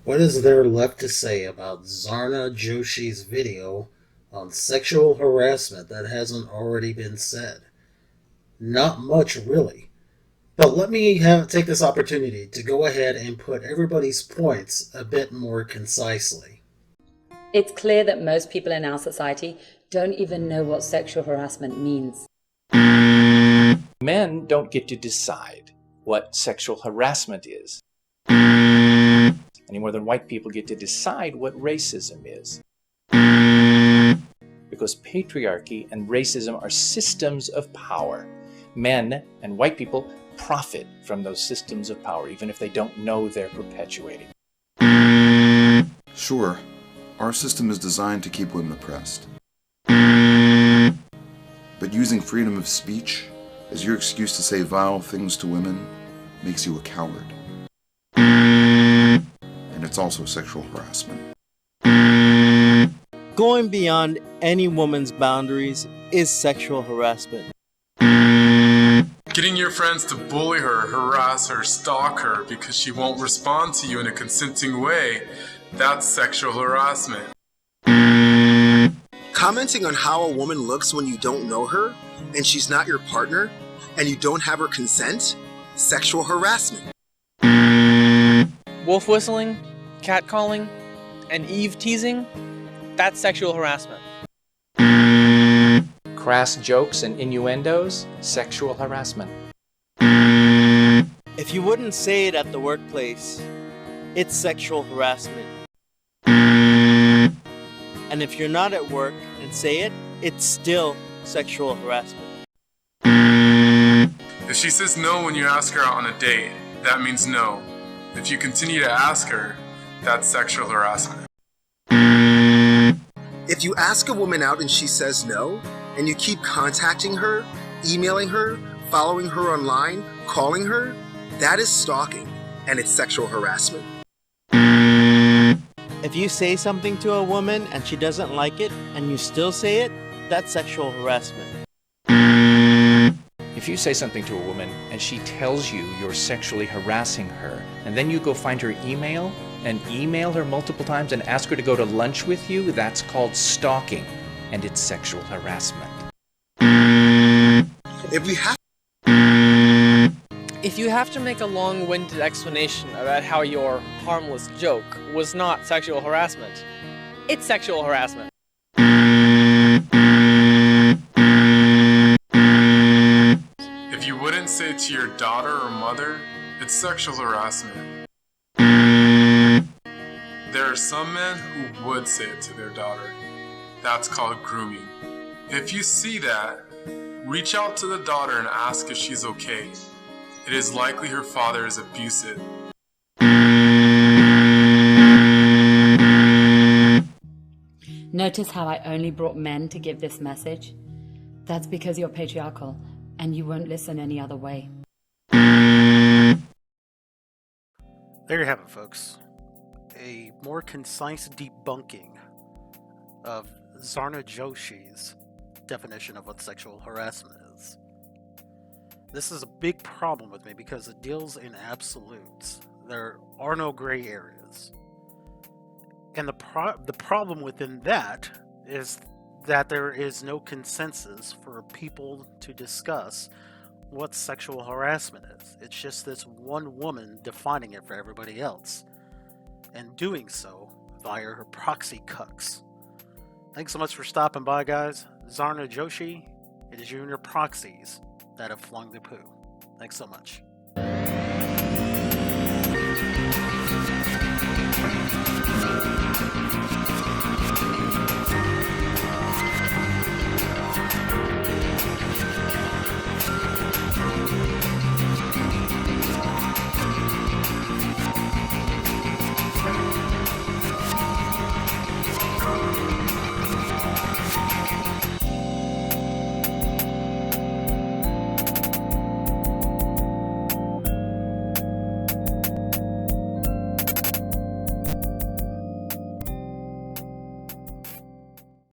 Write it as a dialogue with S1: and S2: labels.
S1: What is there left to say about Zarna Joshi's video on sexual harassment that hasn't already been said? Not much, really. But let me take this opportunity to go ahead and put everybody's points a bit more concisely.
S2: It's clear that most people in our society don't even know what sexual harassment means.
S3: Men don't get to decide what sexual harassment is, any more than white people get to decide what racism is. Because patriarchy and racism are systems of power. Men and white people profit from those systems of power, even if they don't know they're perpetuating.
S4: Sure, our system is designed to keep women oppressed. But using freedom of speech as your excuse to say vile things to women makes you a coward. And it's also sexual harassment.
S5: Going beyond any woman's boundaries is sexual harassment.
S6: Getting your friends to bully her, harass her, stalk her because she won't respond to you in a consenting way, that's sexual harassment.
S7: Commenting on how a woman looks when you don't know her, and she's not your partner, and you don't have her consent, sexual harassment.
S8: Wolf whistling, catcalling, and Eve teasing, that's sexual harassment.
S3: Crass jokes and innuendos, sexual harassment.
S5: If you wouldn't say it at the workplace, it's sexual harassment. And if you're not at work and say it, it's still sexual harassment.
S6: If she says no when you ask her out on a date, that means no. If you continue to ask her, that's sexual harassment.
S7: If you ask a woman out and she says no, and you keep contacting her, emailing her, following her online, calling her, that is stalking, and it's sexual harassment.
S5: If you say something to a woman and she doesn't like it, and you still say it, that's sexual harassment.
S3: If you say something to a woman and she tells you you're sexually harassing her, and then you go find her email and email her multiple times and ask her to go to lunch with you, that's called stalking, and it's sexual harassment.
S8: If you have to make a long-winded explanation about how your harmless joke was not sexual harassment, it's sexual harassment.
S6: If you wouldn't say it to your daughter or mother, it's sexual harassment. There are some men who would say it to their daughter. That's called grooming. If you see that, reach out to the daughter and ask if she's okay. It is likely her father is abusive.
S2: Notice how I only brought men to give this message? That's because you're patriarchal, and you won't listen any other way.
S9: There you have it, folks. A more concise debunking of Zarna Joshi's definition of what sexual harassment is. This is a big problem with me because it deals in absolutes. There are no gray areas. And the problem within that is that there is no consensus for people to discuss what sexual harassment is. It's just this one woman defining it for everybody else, and doing so via her proxy-cucks. Thanks so much for stopping by, guys. Zarna Joshi, it is you and your proxies that have flung the poo. Thanks so much.